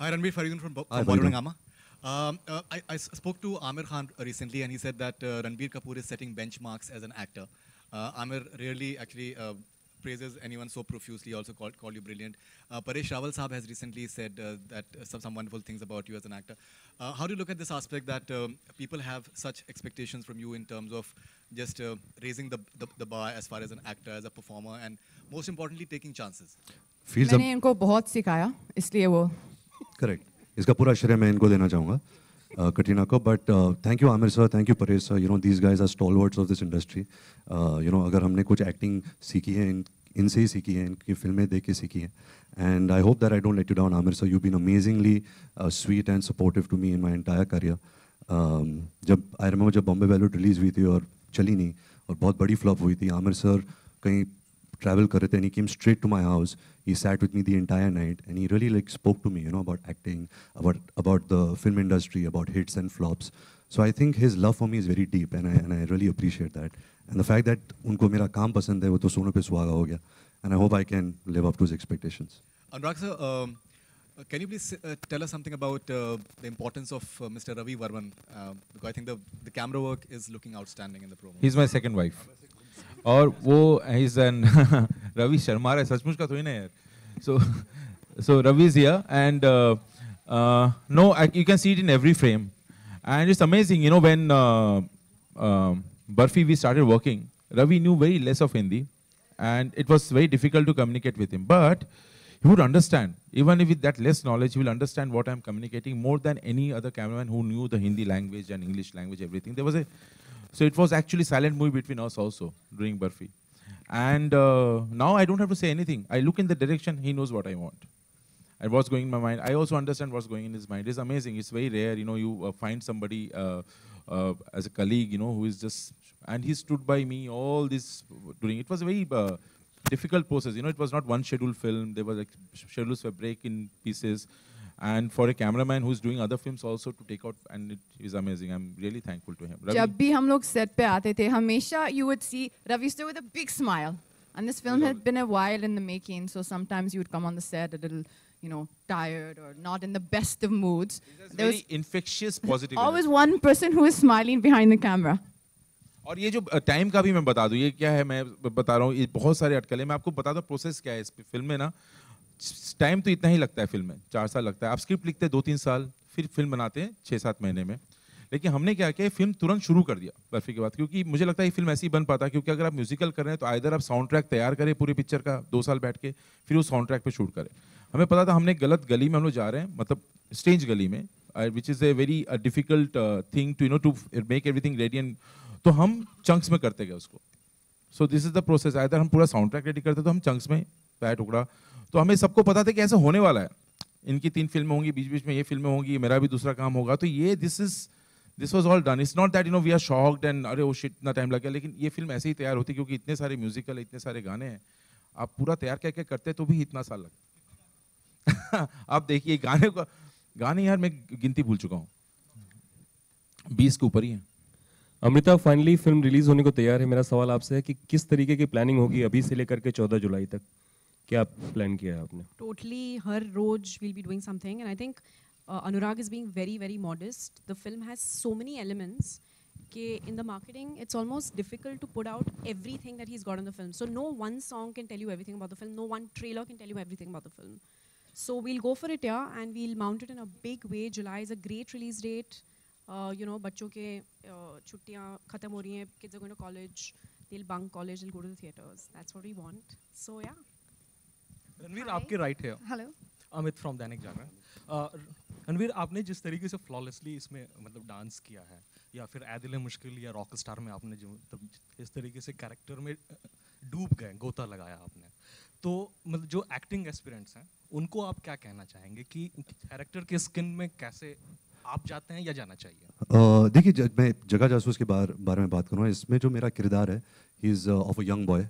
Hi, Ranveer Faridun from Hi, Bollywood Faridun. Hungama. I spoke to Amir Khan recently, and he said that Ranbir Kapoor is setting benchmarks as an actor. Amir rarely actually praises anyone so profusely. He also called you brilliant. Paresh Rawal Saab has recently said that some wonderful things about you as an actor. How do you look at this aspect that people have such expectations from you in terms of just raising the bar as far as an actor, as a performer, and most importantly, taking chances? Feels मैंने इनको बहुत सिखाया इसलिए वो correct. इसका पूरा श्रेय मैं इनको देना चाहूँगा कटरीना को. But thank you Amir sir, thank you Paresh sir. You know these guys are stalwarts of this industry. You know अगर हमने कुछ acting सीखी है इनसे ही सीखी है, इनकी फिल्में देख के सीखी है. And I hope that I don't let you down Amir sir. You've been amazingly sweet and supportive to me in my entire career. जब I remember जब Bombay Valute release हुई थी और चली नहीं और बहुत बड़ी flop हुई थी, Amir sir कहीं travel कर रहे थे and he came straight to my house. He sat with me the entire night and he really like spoke to me, you know, about acting, about the film industry, about hits and flops. So I think his love for me is very deep and I really appreciate that. And the fact that उनको मेरा काम पसंद है वो तो सोने पे सुहागा हो गया. And I hope I can live up to his expectations. Anurag sir, can you please tell us something about the importance of Mr. Ravi Varman? Because I think the camera work is looking outstanding in the promo. He's my second wife. और वो he's an Ravi Sharma है सचमुच का थोड़ी ना यार. So Ravi is here and no, you can see it in every frame and it's amazing, you know, when Barfi we started working, Ravi knew very less of Hindi and it was very difficult to communicate with him, but he would understand, even if with that less knowledge, he will understand what I'm communicating more than any other cameraman who knew the Hindi language and English language, everything. So it was actually silent movie between us also during Barfi. And now I don't have to say anything. I look in the direction, he knows what I want. And what's going in my mind. I also understand what's going in his mind. It's amazing. It's very rare, you know, you find somebody as a colleague, you know, who is just, and he stood by me all this during, it was a very difficult process. You know, it was not one scheduled film. There was like schedules were break in pieces. And for a cameraman who's doing other films also to take out, and it is amazing. I'm really thankful to him. Ravi? जब भी हम लोग set पे आते थे हमेशा you would see Ravi still with a big smile. And this film had been a while in the making, so sometimes you would come on the set a little, you know, tired or not in the best of moods. There was infectious positive. always one person who was smiling behind the camera. और ये जो time का भी मैं बता दूं, ये क्या है मैं बता रहा हूँ, ये बहुत सारे अटकलें मैं आपको बता दूं प्रोसेस क्या है इस फिल्म में ना. टाइम तो इतना ही लगता है फिल्म में, 4 साल लगता है. आप स्क्रिप्ट लिखते हैं 2-3 साल, फिर फिल्म बनाते हैं 6-7 महीने में. लेकिन हमने क्या किया, फिल्म तुरंत शुरू कर दिया बर्फी के बाद, क्योंकि मुझे लगता है ये फिल्म ऐसे ही बन पाता, क्योंकि अगर आप म्यूजिकल कर रहे हैं तो आइदर आप साउंड ट्रैक तैयार करें पूरी पिक्चर का 2 साल बैठ के, फिर उस साउंड ट्रैक पे शूट करें. हमें पता था हमने गलत गली में हम लोग जा रहे हैं, मतलब स्ट्रेंज गली में, which is a very difficult thing to, you know, to make everything ready. And तो हम चंक्स में करते गए उसको. So this is the process. Either हम पूरा साउंड ट्रैक रेडी करते तो हम चंक्स में पैर टुकड़ा. तो हमें सबको पता था कि ऐसा होने वाला है, इनकी 3 फिल्में होंगी, बीच बीच में ये फिल्में होंगी, मेरा भी दूसरा काम होगा. तो ये this was all done. It's not that, you know, we are shocked and अरे ओ शिट इतना टाइम लग गया. लेकिन ये फिल्म ऐसे ही तैयार होती क्योंकि इतने सारे म्यूजिकल है, इतने सारे गाने हैं. आप पूरा तैयार क्या करते तो भी इतना साल लगता. आप देखिए गाने यार मैं गिनती भूल चुका हूँ, 20 के ऊपर ही है. अमृता, फाइनली फिल्म रिलीज होने को तैयार है. मेरा सवाल आपसे है कि किस तरीके की प्लानिंग होगी अभी से लेकर के 14 जुलाई तक, क्या प्लान किया है आपने? Totally, her rose we'll be doing something, and I think Anurag is being very, very modest. The film has so many elements. In the marketing, it's almost difficult to put out everything that he's got in the film. So no one song can tell you everything about the film. No one trailer can tell you everything about the film. So we'll go for it, yeah, and we'll mount it in a big way. July is a great release date. You know, बच्चों के छुट्टियाँ खत्म हो रही हैं. Kids are going to college. They'll bunk college. They'll go to the theaters. That's what we want. So yeah. Ranveer, आपके right है. Hello. Amit from Dainik Jagran. Ranveer, आपने जिस तरीके से फ्लॉलेसली इसमें मतलब डांस किया है, या फिर ऐदिल मुश्किल या रॉक स्टार में आपने जो इस तरीके से कैरेक्टर में डूब गए, गोता लगाया आपने, तो मतलब जो एक्टिंग एस्पिरेंट्स हैं उनको आप क्या कहना चाहेंगे कि कैरेक्टर के स्किन में कैसे आप जाते हैं या जाना चाहिए? देखिए, मैं जगह जासूस के बारे में बात करूँ. इसमें जो मेरा किरदार है, he is of a young boy,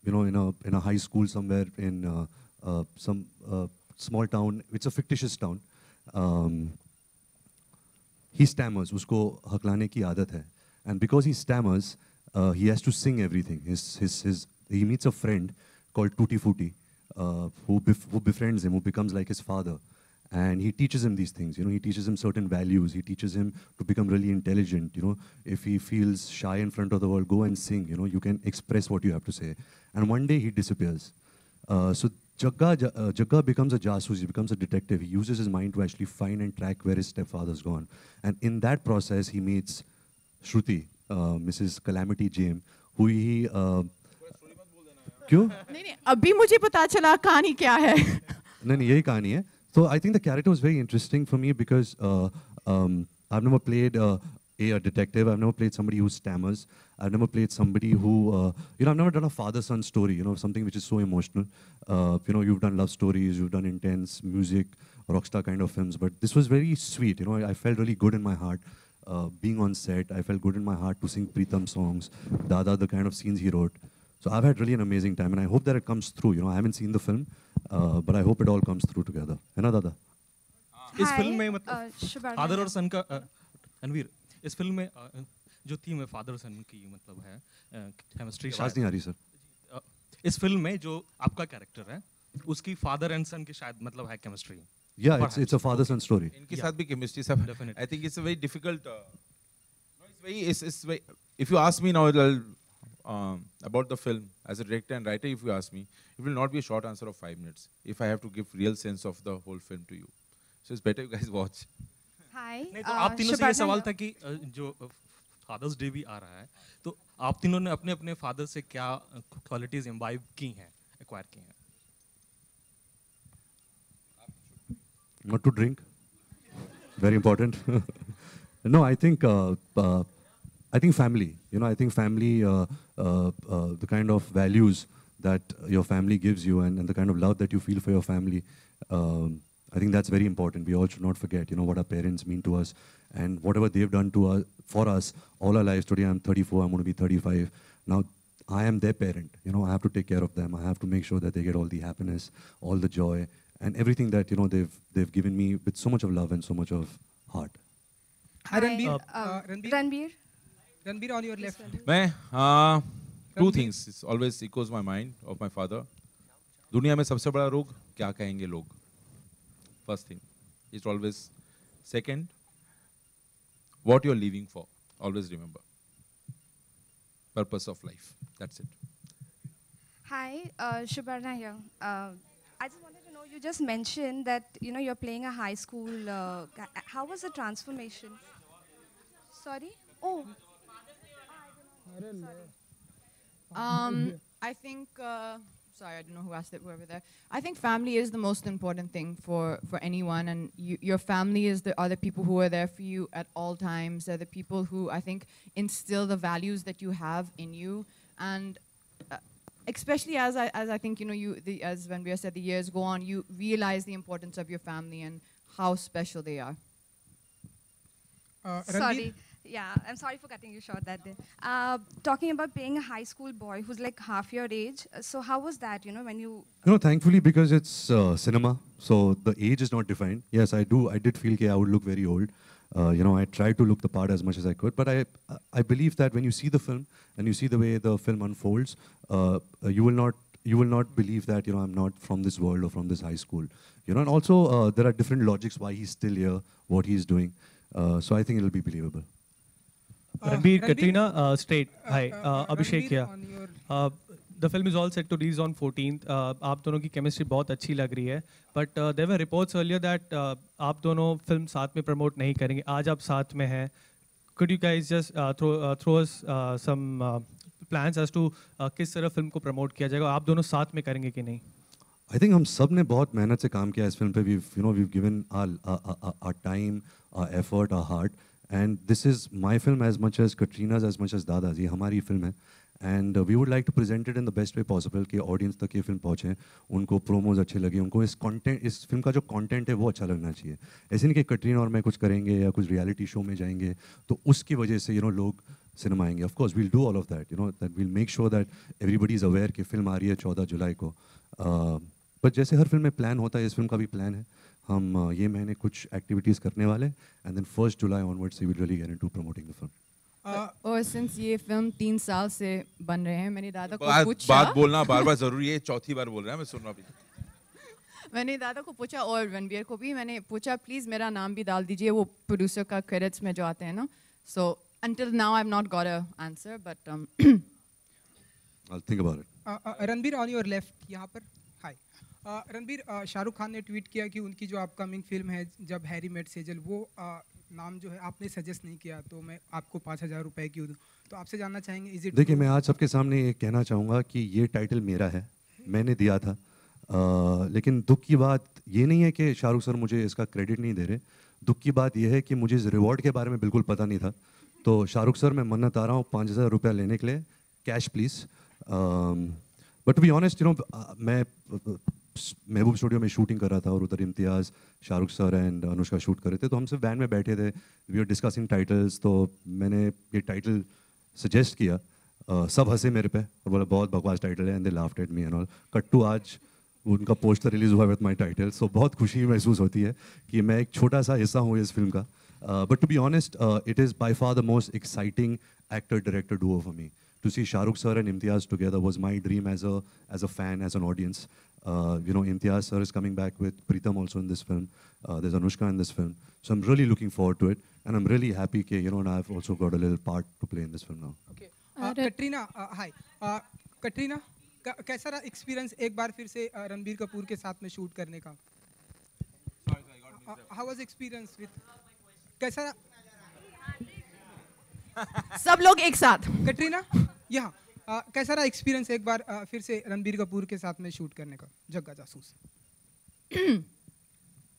you know, in a high school somewhere in some small town. It's a fictitious town. He stammers. उसको हकलाने की आदत है. And because he stammers, he has to sing everything. He meets a friend called Tutti Frutti, who befriends him, who becomes like his father. and he teaches him these things. You know, he teaches him certain values. He teaches him to become really intelligent. You know, if he feels shy in front of the world, go and sing. You know, you can express what you have to say. And one day he disappears. So Jagga becomes a jasoos, he becomes a detective. He uses his mind to actually find and track where his stepfather's gone. And in that process, he meets Shruti, Mrs. Calamity James, who he... क्यों? नहीं, अभी मुझे पता चला कहानी क्या है. नहीं, यही कहानी है. So I think the character was very interesting for me because I've never played a detective. I've never played somebody who stammers. I've never played somebody who, you know, I've never done a father-son story, you know, something which is so emotional. You know, you've done love stories, you've done intense music, rockstar kind of films, but this was very sweet. You know, I felt really good in my heart being on set. I felt good in my heart to sing Pritam songs, Dada, the kind of scenes he wrote. So I've had really an amazing time, and I hope that it comes through. You know, I haven't seen the film, but I hope it all comes through together. है ना दादा? इस film में मतलब father और सन का रणवीर, इस film में जो थीम है फादर सन की मतलब है केमिस्ट्री. आवाज नहीं आ रही सर. इस फिल्म में जो आपका कैरेक्टर है उसकी फादर एंड सन की शायद मतलब है chemistry. Yeah, it's a father-son story. इनके साथ भी chemistry सब. I think it's a very difficult. It's very. If you ask me now, about the film as a director and writer, if you ask me, it will not be a short answer of 5 minutes. If I have to give real sense of the whole film to you, so it's better you guys watch. Hi. नहीं तो आप तीनों से ये सवाल था कि जो फादर्स डे भी आ रहा है तो आप तीनों ने अपने अपने फादर से क्या क्वालिटीज इम्बाइब की हैं, एक्वायर की हैं? Not to drink. Very important. No, I think family. You know, I think family, the kind of values that your family gives you and the kind of love that you feel for your family, I think that's very important. We all should not forget, you know, what our parents mean to us and whatever they've done to us, for us all our lives. Today I'm 34, I'm going to be 35. Now I am their parent. You know, I have to take care of them. I have to make sure that they get all the happiness, all the joy, and everything that, you know, they've given me with so much of love and so much of heart. Hi, Ranbir. Ranbir on your left. मैं two things it always echoes my mind of my father. दुनिया में सबसे बड़ा रोग क्या कहेंगे लोग? First thing, it's always. Second, what you're living for. Always remember. Purpose of life. That's it. Hi, Shubarna here. I just wanted to know, you just mentioned that, you know, you're playing a high school. How was the transformation? Sorry? Oh. I think, sorry, I don't know who asked it, whoever there. I think family is the most important thing for anyone, and your family are the people who are there for you at all times. They're the people who, I think, instill the values that you have in you, and especially as I think, you know, as Ranbir said, the years go on, you realize the importance of your family and how special they are. Sorry. Yeah, I'm sorry for cutting you short that day. Talking about being a high school boy who's like half your age, so how was that, you know, when you... You know, thankfully, because it's cinema, so the age is not defined. Yes, I did feel that I would look very old. You know, I tried to look the part as much as I could, but I believe that when you see the film and you see the way the film unfolds, you will not believe that, you know, I'm not from this world or from this high school. You know, and also there are different logics why he's still here, what he's doing. So I think it'll be believable. Ranbir, Katrina, straight. Hi, Abhishek here. The film is all set to release on 14th. आप दोनों की chemistry बहुत अच्छी लग रही है. But there were reports earlier that आप दोनों film साथ में promote नहीं करेंगे. आज आप साथ में हैं. Could you guys just throw us some plans as to किस तरह film को promote किया जाएगा? आप दोनों साथ में करेंगे कि नहीं? I think हम सब ने बहुत मेहनत से काम किया इस film पे. We've given our time, our effort, our heart. And this is my film as much as Katrina's, as much as Dada's. ये हमारी film है. And we would like to present it in the best way possible कि audience तक ये film पहुँचे, उनको promos अच्छे लगे, उनको इस film का जो content है वो अच्छा लगना चाहिए. ऐसे नहीं कि कटरीना और मैं कुछ करेंगे या कुछ reality show में जाएंगे तो उसकी वजह से, you know, लोग cinema आएंगे. Of course, we'll do all of that. You know, that we'll make sure that everybody is aware कि film आ रही है 14 जुलाई को. But जैसे हर film में plan होता है, इस film का भी plan है. हम ये महीने कुछ activities करने वाले, and then 1st July onwards we will really get into promoting the film. और since ये film 3 साल से बन रहे हैं, मैंने दादा को पूछा. बात बोलना बार-बार जरूरी है, चौथी बार बोल रहा है, मैं सुन रहा भी. मैंने दादा को पूछा और रणबीर को भी मैंने पूछा प्लीज मेरा नाम भी डाल दीजिए वो प्रोड्यूसर का क्रेडिट्स में जो आते हैं ना. So until now I've not got a answer, but I'll think about it. Ranbir on your left यहाँ पर. हाय रणबीर, शाहरुख खान ने ट्वीट किया कि उनकी जो अपकमिंग फिल्म है जब हैरी मेट सेजल, वो नाम जो है आपने सजेस्ट नहीं किया, तो मैं आपको 5,000 रुपए क्यों दूं. तो आपसे जानना चाहेंगे इज इट. देखिए, मैं आज सबके सामने ये कहना चाहूँगा कि ये टाइटल मेरा है, मैंने दिया था. लेकिन दुख की बात ये नहीं है कि शाहरुख सर मुझे इसका क्रेडिट नहीं दे रहे. दुख की बात ये है कि मुझे इस रिवॉर्ड के बारे में बिल्कुल पता नहीं था. तो शाहरुख सर, मैं मन्नत आ रहा हूँ 5,000 रुपया लेने के लिए, cash please. But to be honest, मैं महबूब स्टूडियो में शूटिंग कर रहा था और उधर Imtiaz, Shahrukh sir and Anushka shoot कर रहे थे. तो हम सिर्फ वैन में बैठे थे, वी आर डिस्कसिंग टाइटल्स. तो मैंने ये टाइटल सजेस्ट किया, सब हंसे मेरे पे और बोला बहुत बकवास टाइटल है, and they laughed at me and all. कट्टू आज उनका पोस्टर रिलीज हुआ विद माई टाइटल. सो बहुत खुशी महसूस होती है कि मैं एक छोटा सा हिस्सा हूँ इस फिल्म का. But to be honest, it is by far the most exciting actor director duo for me. To see Shahrukh sir and Imtiaz together was my dream as a fan, as an audience. Imtiaz sir is coming back with Pritam also in this film. There's Anushka in this film. So I'm really looking forward to it. And I'm really happy that, and I've also got a little part to play in this film now. Okay. Katrina, hi. Katrina, कैसा रहा experience एक बार फिर से रणबीर कपूर के साथ में shoot करने का? How was experience with? कैसा रहा? सब लोग एक साथ. कटरीना, यहाँ कैसा रहा एक्सपीरियंस एक बार फिर से रणबीर कपूर के साथ में शूट करने का, जग्गा जासूस?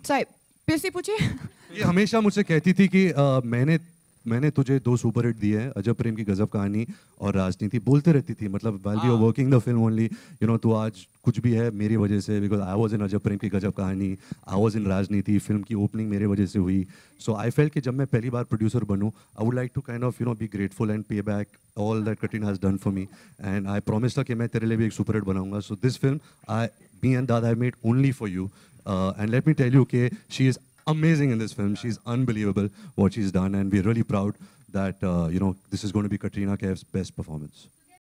साहिब फिर से पूछिए. ये हमेशा मुझसे कहती थी कि मैंने तुझे 2 सुपरहिट दिए हैं, अजब प्रेम की गजब कहानी और राजनीति. बोलते रहती थी, मतलब while we were working the film only, तू आज कुछ भी है मेरी वजह से, because I was in अजब प्रेम की गजब कहानी, I was in राजनीति. फिल्म की ओपनिंग मेरे वजह से हुई. So I felt कि जब मैं पहली बार producer बनूं, I would like to kind of be grateful and pay back all that Katrina has done for me. And I promised her कि मैं तेरे लिए भी एक सुपरहिट बनाऊंगा. So this film, me and Dada have made only for you. And let me tell you कि she is amazing in this film. She's unbelievable what she's done, and we're really proud that this is going to be Katrina Kaif's best performance.